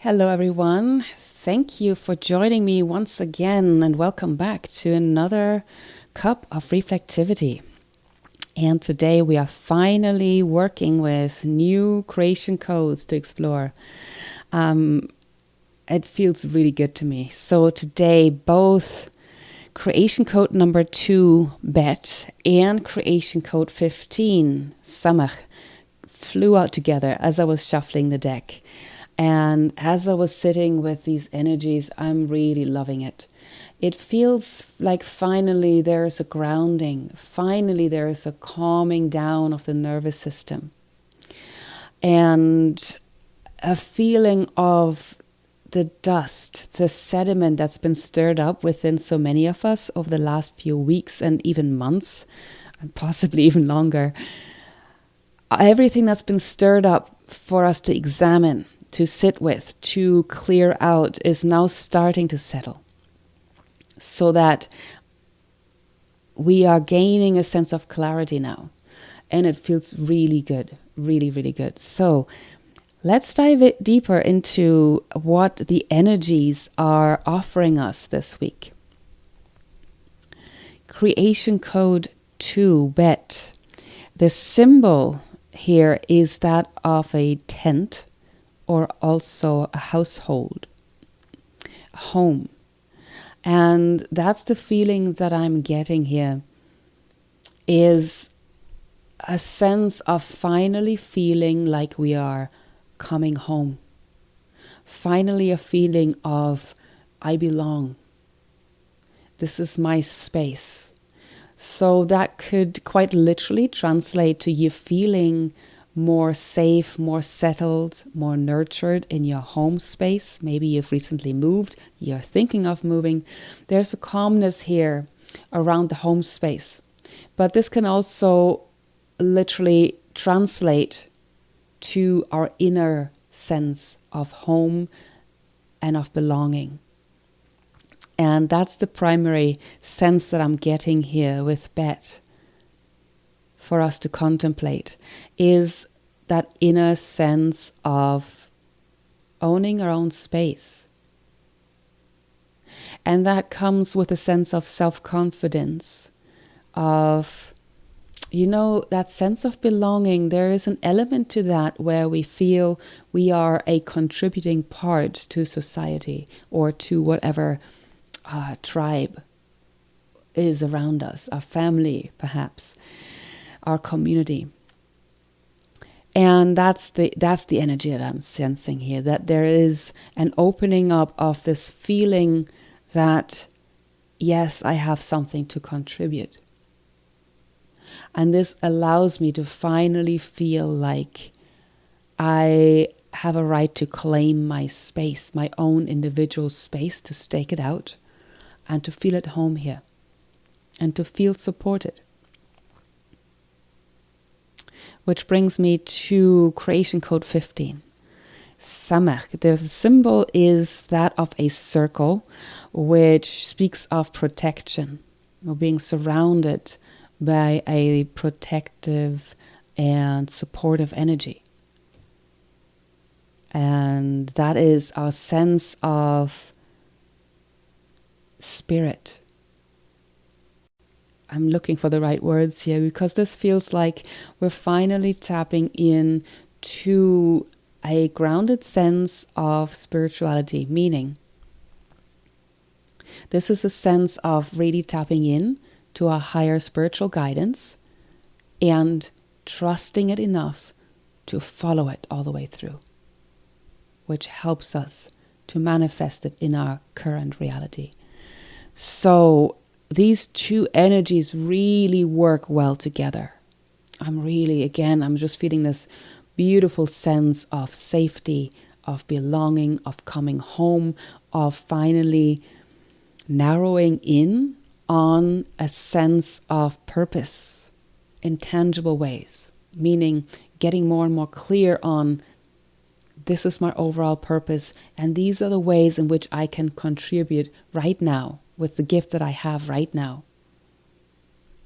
Hello everyone, thank you for joining me once again and welcome back to another cup of reflectivity. And today we are finally working with new creation codes to explore. It feels really good to me. So today both creation code number 2, Bet, and creation code 15, SAMECH, flew out together as I was shuffling the deck. And as I was sitting with these energies, I'm really loving it. It feels like finally there's a grounding. Finally there's a calming down of the nervous system. And a feeling of the dust, the sediment that's been stirred up within so many of us over the last few weeks and even months, and possibly even longer. Everything that's been stirred up for us to examine, to sit with, to clear out is now starting to settle, so that we are gaining a sense of clarity now, and it feels really good, really, really good. So let's dive deeper into what the energies are offering us this week. Creation code 2, Bet. The symbol here is that of a tent, or also a household, a home. And that's the feeling that I'm getting here, is a sense of finally feeling like we are coming home. Finally a feeling of, I belong. This is my space. So that could quite literally translate to you feeling more safe, more settled, more nurtured in your home space. Maybe you've recently moved, you're thinking of moving. There's a calmness here around the home space. But this can also literally translate to our inner sense of home and of belonging. And that's the primary sense that I'm getting here with Bet for us to contemplate, is that inner sense of owning our own space. And that comes with a sense of self-confidence, of, that sense of belonging. There is an element to that where we feel we are a contributing part to society or to whatever tribe is around us, our family perhaps, our community. And that's the energy that I'm sensing here, that there is an opening up of this feeling that, yes, I have something to contribute. And this allows me to finally feel like I have a right to claim my space, my own individual space, to stake it out and to feel at home here and to feel supported. Which brings me to creation code 15. SAMECH. The symbol is that of a circle, which speaks of protection, or being surrounded by a protective and supportive energy. And that is our sense of spirit. I'm looking for the right words here, because this feels like we're finally tapping in to a grounded sense of spirituality, meaning this is a sense of really tapping in to our higher spiritual guidance and trusting it enough to follow it all the way through, which helps us to manifest it in our current reality. So these two energies really work well together. I'm just feeling this beautiful sense of safety, of belonging, of coming home, of finally narrowing in on a sense of purpose in tangible ways, meaning getting more and more clear on, this is my overall purpose, and these are the ways in which I can contribute right now with the gift that I have right now.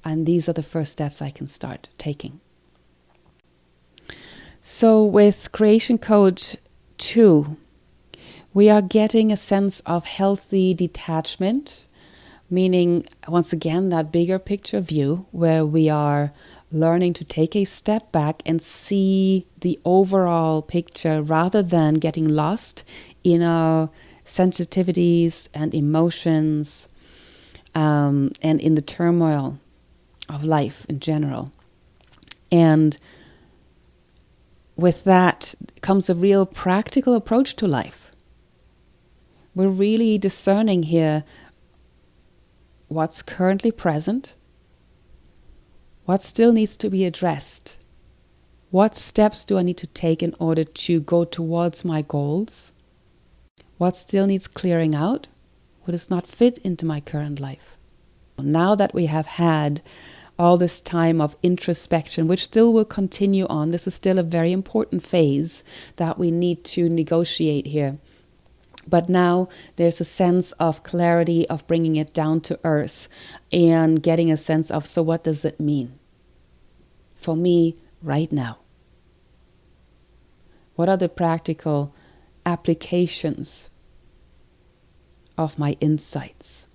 And these are the first steps I can start taking. So with creation code 2, We are getting a sense of healthy detachment, meaning, once again, that bigger picture view where we are learning to take a step back and see the overall picture rather than getting lost in our sensitivities and emotions, and in the turmoil of life in general. And with that comes a real practical approach to life. We're really discerning here what's currently present, what still needs to be addressed, what steps do I need to take in order to go towards my goals, what still needs clearing out, what does not fit into my current life. Now that we have had all this time of introspection, which still will continue on, this is still a very important phase that we need to negotiate here. But now there's a sense of clarity, of bringing it down to earth and getting a sense of, so what does it mean for me right now? What are the practical applications of my insights?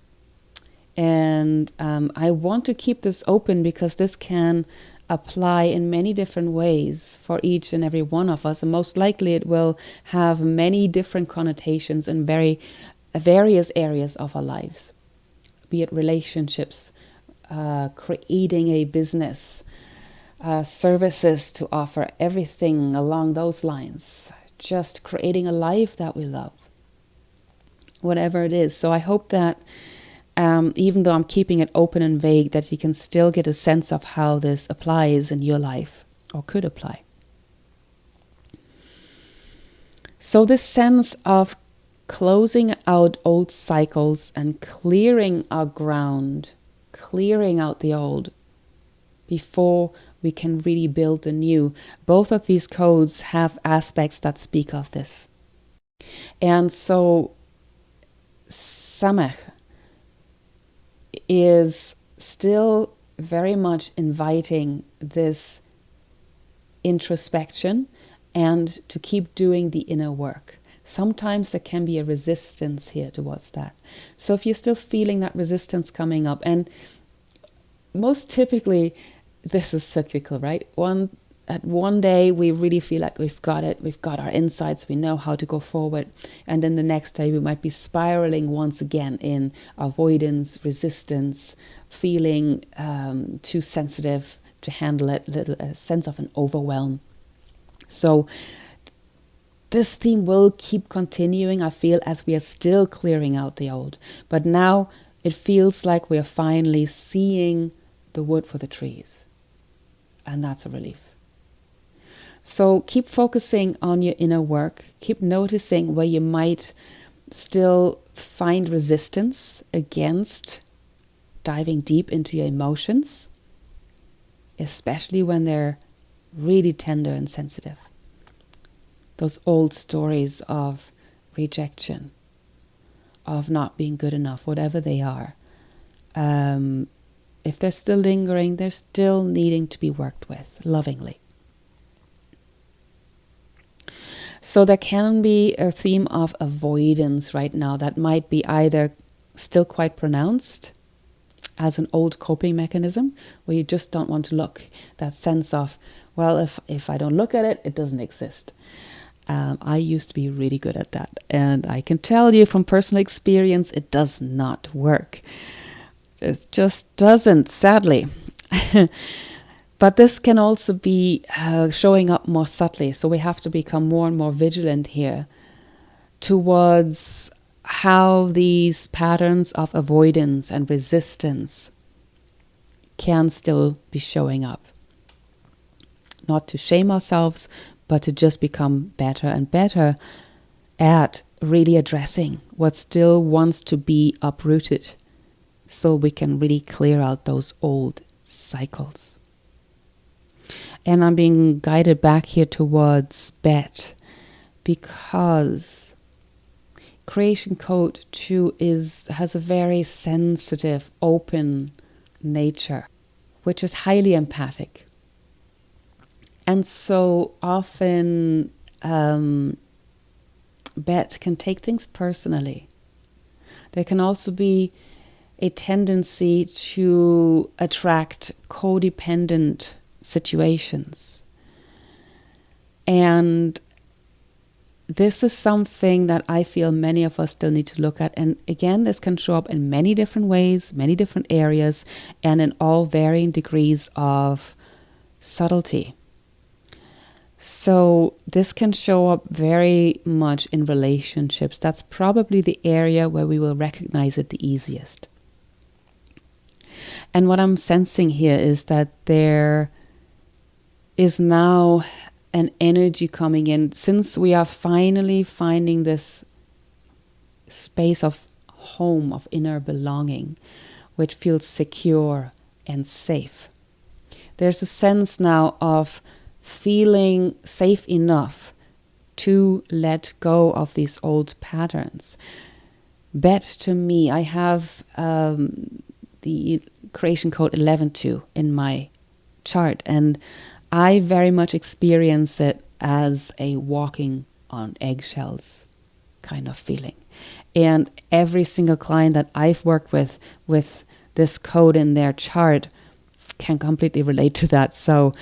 And I want to keep this open because this can apply in many different ways for each and every one of us. And most likely it will have many different connotations in various areas of our lives, be it relationships, creating a business, services to offer, everything along those lines, just creating a life that we love, whatever it is. So I hope that even though I'm keeping it open and vague, that you can still get a sense of how this applies in your life, or could apply. So this sense of closing out old cycles and clearing our ground, clearing out the old before we can really build the new. Both of these codes have aspects that speak of this. And so SAMECH is still very much inviting this introspection and to keep doing the inner work. Sometimes there can be a resistance here towards that. So if you're still feeling that resistance coming up, and most typically this is cyclical, right? One day we really feel like we've got it, we've got our insights, we know how to go forward. And then the next day we might be spiraling once again in avoidance, resistance, feeling too sensitive to handle it, a sense of an overwhelm. So this theme will keep continuing, I feel, as we are still clearing out the old. But now it feels like we are finally seeing the wood for the trees. And that's a relief. So keep focusing on your inner work. Keep noticing where you might still find resistance against diving deep into your emotions, especially when they're really tender and sensitive. Those old stories of rejection, of not being good enough, whatever they are. If they're still lingering, they're still needing to be worked with lovingly. So there can be a theme of avoidance right now that might be either still quite pronounced as an old coping mechanism, where you just don't want to look. That sense of, well, if I don't look at it, it doesn't exist. I used to be really good at that. And I can tell you from personal experience, it does not work. It just doesn't, sadly. But this can also be showing up more subtly. So we have to become more and more vigilant here towards how these patterns of avoidance and resistance can still be showing up. Not to shame ourselves, but to just become better and better at really addressing what still wants to be uprooted, so we can really clear out those old cycles. And I'm being guided back here towards Bet, because Creation Code 2 has a very sensitive, open nature, which is highly empathic. And so often Bet can take things personally. There can also be a tendency to attract codependent situations. And this is something that I feel many of us still need to look at. And again, this can show up in many different ways, many different areas, and in all varying degrees of subtlety. So this can show up very much in relationships. That's probably the area where we will recognize it the easiest. And what I'm sensing here is that there is now an energy coming in, since we are finally finding this space of home, of inner belonging, which feels secure and safe. There's a sense now of feeling safe enough to let go of these old patterns. Bet to me, I have the creation code 11.2 in my chart, and I very much experience it as a walking on eggshells kind of feeling. And every single client that I've worked with this code in their chart can completely relate to that. So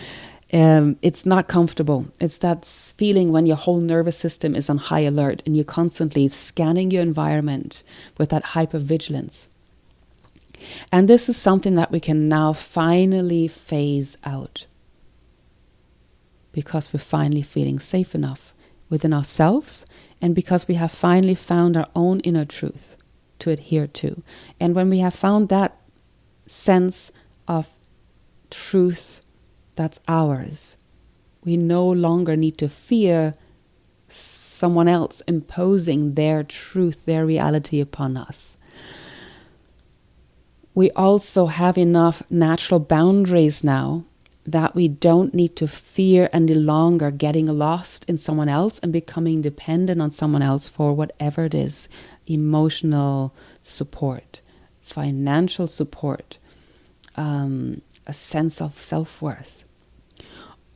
it's not comfortable. It's that feeling when your whole nervous system is on high alert and you're constantly scanning your environment with that hypervigilance. And this is something that we can now finally phase out, because we're finally feeling safe enough within ourselves, and because we have finally found our own inner truth to adhere to. And when we have found that sense of truth that's ours, we no longer need to fear someone else imposing their truth, their reality upon us. We also have enough natural boundaries now that we don't need to fear any longer getting lost in someone else and becoming dependent on someone else for whatever it is: emotional support, financial support, a sense of self-worth.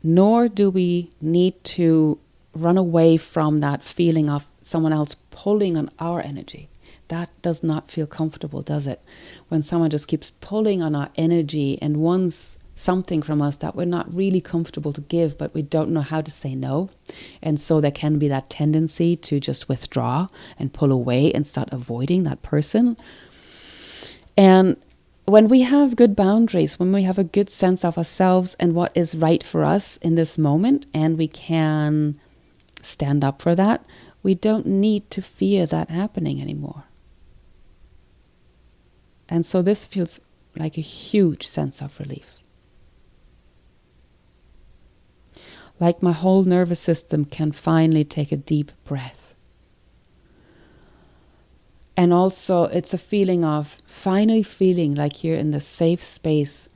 Nor do we need to run away from that feeling of someone else pulling on our energy. That does not feel comfortable, does it? When someone just keeps pulling on our energy and wants something from us that we're not really comfortable to give, but we don't know how to say no. And so there can be that tendency to just withdraw and pull away and start avoiding that person. And when we have good boundaries, when we have a good sense of ourselves and what is right for us in this moment, and we can stand up for that, we don't need to fear that happening anymore. And so this feels like a huge sense of relief. Like my whole nervous system can finally take a deep breath. And also it's a feeling of finally feeling like you're in the safe space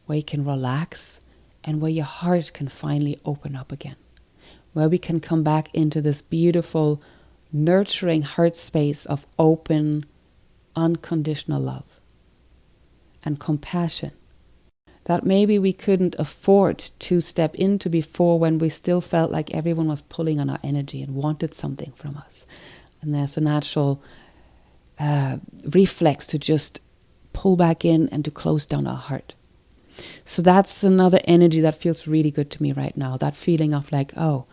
where you can relax and where your heart can finally open up again. Where we can come back into this beautiful, nurturing heart space of open, unconditional love and compassion that maybe we couldn't afford to step into before, when we still felt like everyone was pulling on our energy and wanted something from us. And there's a natural reflex to just pull back in and to close down our heart. So that's another energy that feels really good to me right now. That feeling of like, oh,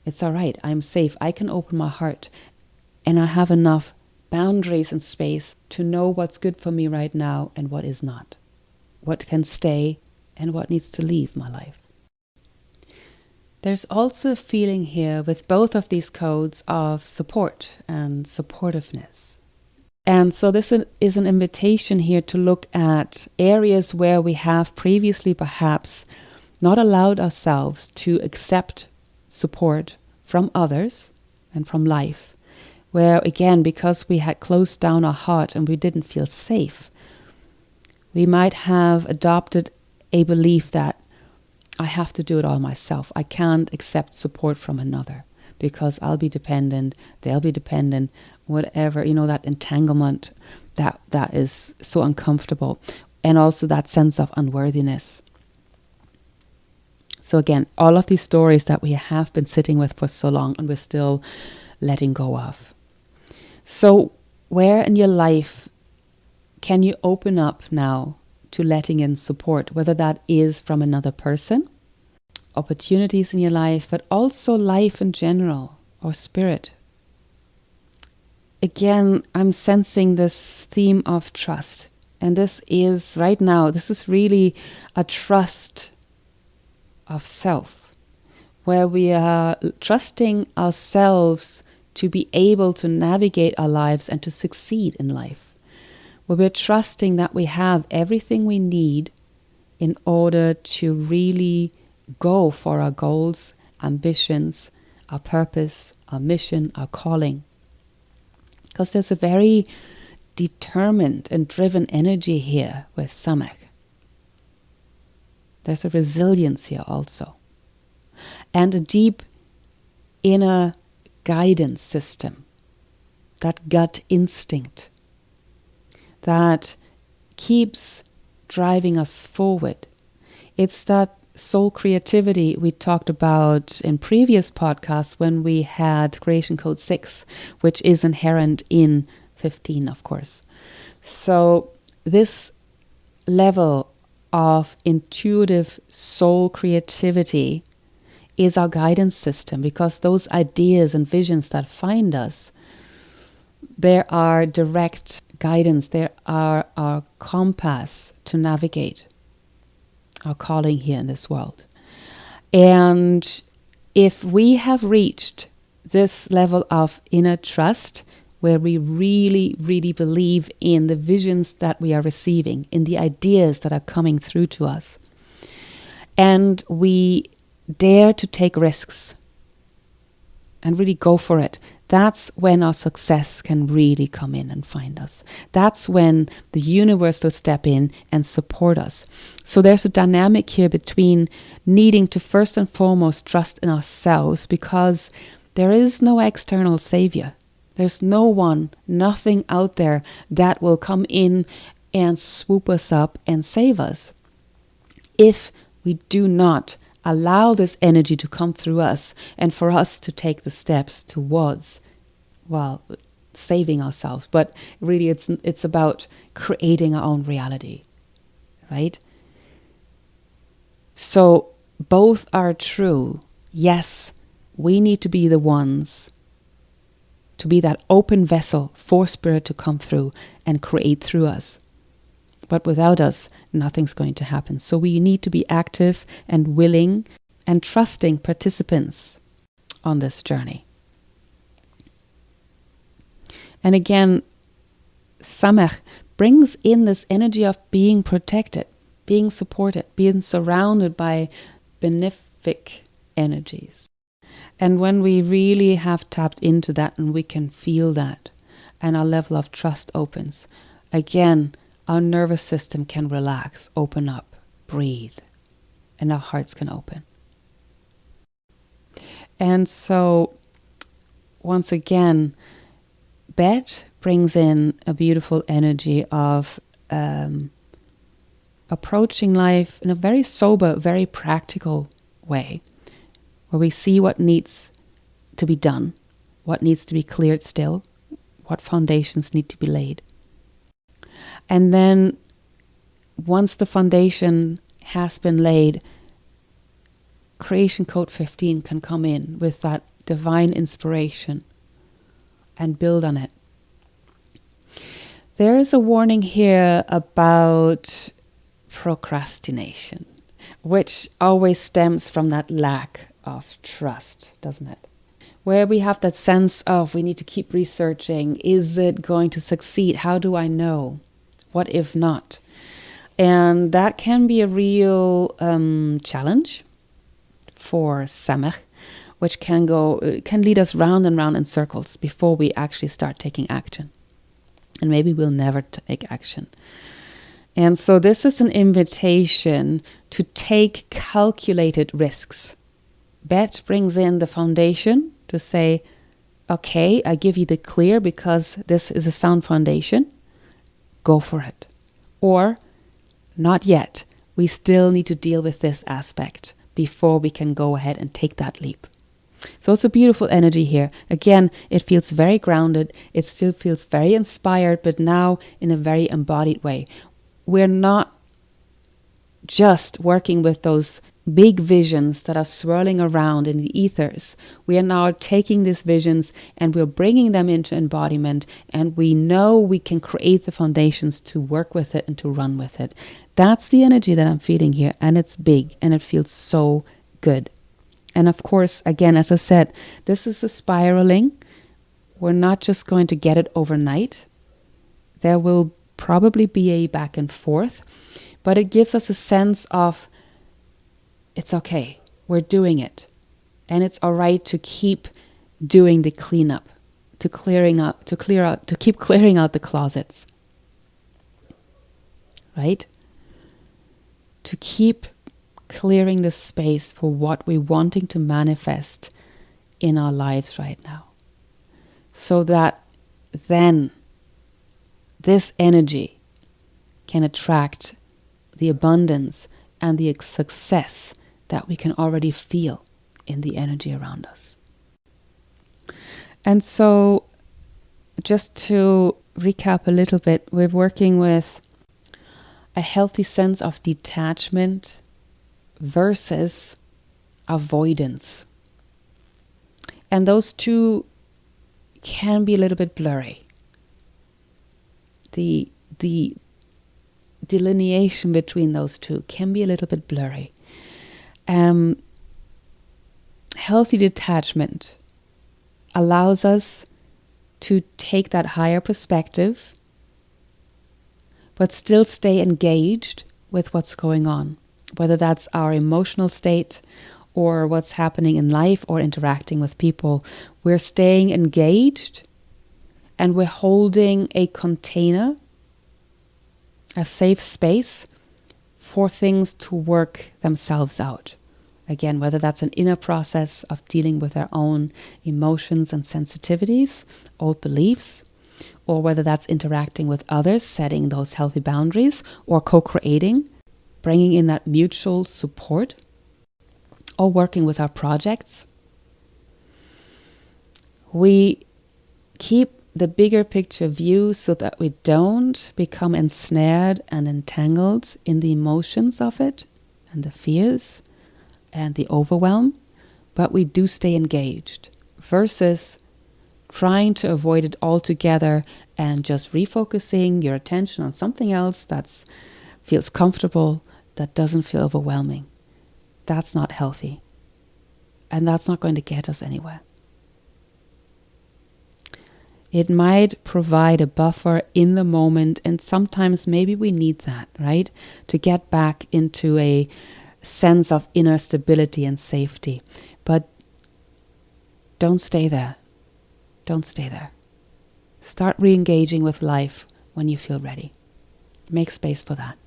it's all right. I'm safe. I can open my heart. And I have enough boundaries and space to know what's good for me right now and what is not. What can stay and what needs to leave my life. There's also a feeling here with both of these codes of support and supportiveness. And so this is an invitation here to look at areas where we have previously perhaps not allowed ourselves to accept support from others and from life, where again, because we had closed down our heart and we didn't feel safe, we might have adopted a belief that I have to do it all myself. I can't accept support from another because I'll be dependent, they'll be dependent, whatever, that entanglement that is so uncomfortable. And also that sense of unworthiness. So again, all of these stories that we have been sitting with for so long, and we're still letting go of. So where in your life can you open up now to letting in support, whether that is from another person, opportunities in your life, but also life in general, or spirit? Again, I'm sensing this theme of trust. And this is right now, this is really a trust of self, where we are trusting ourselves to be able to navigate our lives and to succeed in life, where we're trusting that we have everything we need in order to really go for our goals, ambitions, our purpose, our mission, our calling. Because there's a very determined and driven energy here with SAMECH. There's a resilience here also. And a deep inner guidance system, that gut instinct that keeps driving us forward. It's that soul creativity we talked about in previous podcasts when we had Creation Code 6, which is inherent in 15, of course. So this level of intuitive soul creativity is our guidance system, because those ideas and visions that find us, there are direct guidance, there are our compass to navigate our calling here in this world. And if we have reached this level of inner trust, where we really, really believe in the visions that we are receiving, in the ideas that are coming through to us, and we dare to take risks and really go for it, that's when our success can really come in and find us. That's when the universe will step in and support us. So there's a dynamic here between needing to first and foremost trust in ourselves, because there is no external savior. There's no one, nothing out there that will come in and swoop us up and save us, if we do not allow this energy to come through us and for us to take the steps towards, well, saving ourselves. But really it's about creating our own reality, right? So both are true. Yes, we need to be the ones to be that open vessel for spirit to come through and create through us. But without us, nothing's going to happen. So we need to be active and willing and trusting participants on this journey. And again, SAMECH brings in this energy of being protected, being supported, being surrounded by benefic energies. And when we really have tapped into that and we can feel that, and our level of trust opens, again, our nervous system can relax, open up, breathe, and our hearts can open. And so, once again, Bet brings in a beautiful energy of approaching life in a very sober, very practical way, where we see what needs to be done, what needs to be cleared still, what foundations need to be laid. And then once the foundation has been laid, Creation Code 15 can come in with that divine inspiration and build on it. There is a warning here about procrastination, which always stems from that lack of trust, doesn't it? Where we have that sense of we need to keep researching. Is it going to succeed? How do I know? What if not? And that can be a real challenge for SAMECH, which can lead us round and round in circles before we actually start taking action. And maybe we'll never take action. And so this is an invitation to take calculated risks. Bet brings in the foundation to say, okay, I give you the clear because this is a sound foundation. Go for it. Or, not yet. We still need to deal with this aspect before we can go ahead and take that leap. So it's a beautiful energy here. Again, it feels very grounded. It still feels very inspired, but now in a very embodied way. We're not just working with those big visions that are swirling around in the ethers. We are now taking these visions and we're bringing them into embodiment, and we know we can create the foundations to work with it and to run with it. That's the energy that I'm feeling here, and it's big and it feels so good. And of course, again, as I said, this is a spiraling. We're not just going to get it overnight. There will probably be a back and forth, but it gives us a sense of it's okay, we're doing it. And it's all right to keep doing the cleanup, to keep clearing out the closets. Right? To keep clearing the space for what we're wanting to manifest in our lives right now. So that then this energy can attract the abundance and the success that we can already feel in the energy around us. And so, just to recap a little bit, we're working with a healthy sense of detachment versus avoidance. And those two can be a little bit blurry. The delineation between those two can be a little bit blurry. Healthy detachment allows us to take that higher perspective, but still stay engaged with what's going on, whether that's our emotional state or what's happening in life or interacting with people. We're staying engaged and we're holding a container, a safe space for things to work themselves out. Again, whether that's an inner process of dealing with our own emotions and sensitivities, old beliefs, or whether that's interacting with others, setting those healthy boundaries, or co-creating, bringing in that mutual support, or working with our projects. We keep the bigger picture view so that we don't become ensnared and entangled in the emotions of it and the fears and the overwhelm, but we do stay engaged versus trying to avoid it altogether and just refocusing your attention on something else that feels comfortable, that doesn't feel overwhelming. That's not healthy. And that's not going to get us anywhere. It might provide a buffer in the moment, and sometimes maybe we need that, right? To get back into a sense of inner stability and safety. But don't stay there. Don't stay there. Start re-engaging with life when you feel ready. Make space for that.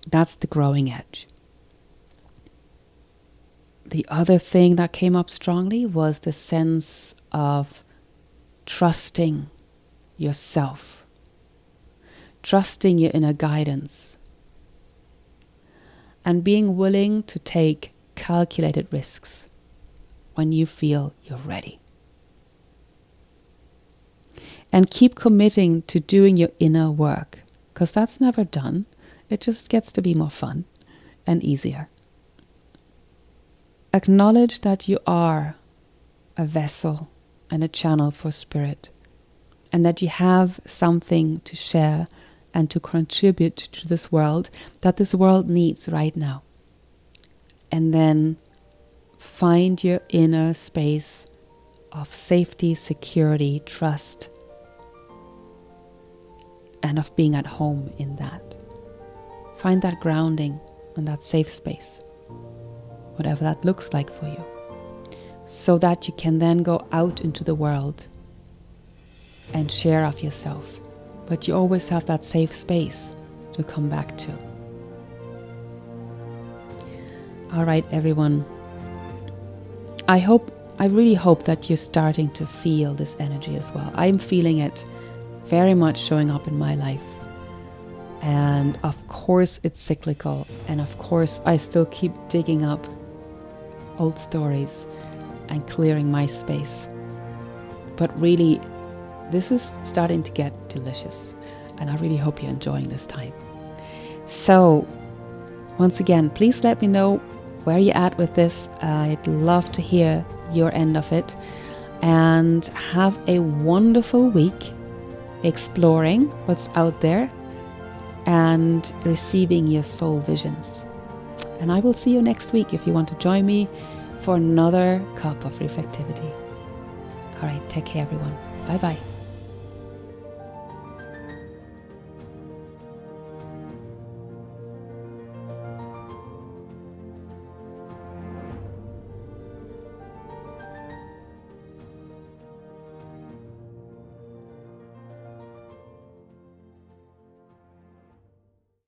That's the growing edge. The other thing that came up strongly was the sense of trusting yourself, trusting your inner guidance, and being willing to take calculated risks when you feel you're ready. And keep committing to doing your inner work, because that's never done. It just gets to be more fun and easier. Acknowledge that you are a vessel and a channel for spirit, and that you have something to share and to contribute to this world that this world needs right now. And then find your inner space of safety, security, trust, and of being at home in that. Find that grounding and that safe space, whatever that looks like for you, so that you can then go out into the world and share of yourself. But you always have that safe space to come back to. All right, everyone. I really hope that you're starting to feel this energy as well. I'm feeling it very much showing up in my life. And of course it's cyclical. And of course I still keep digging up old stories and clearing my space. But really, this is starting to get delicious, and I really hope you're enjoying this time. So, once again, please let me know where you're at with this. I'd love to hear your end of it. And have a wonderful week exploring what's out there and receiving your soul visions. And I will see you next week if you want to join me for another cup of reflectivity. All right, take care, everyone. Bye-bye.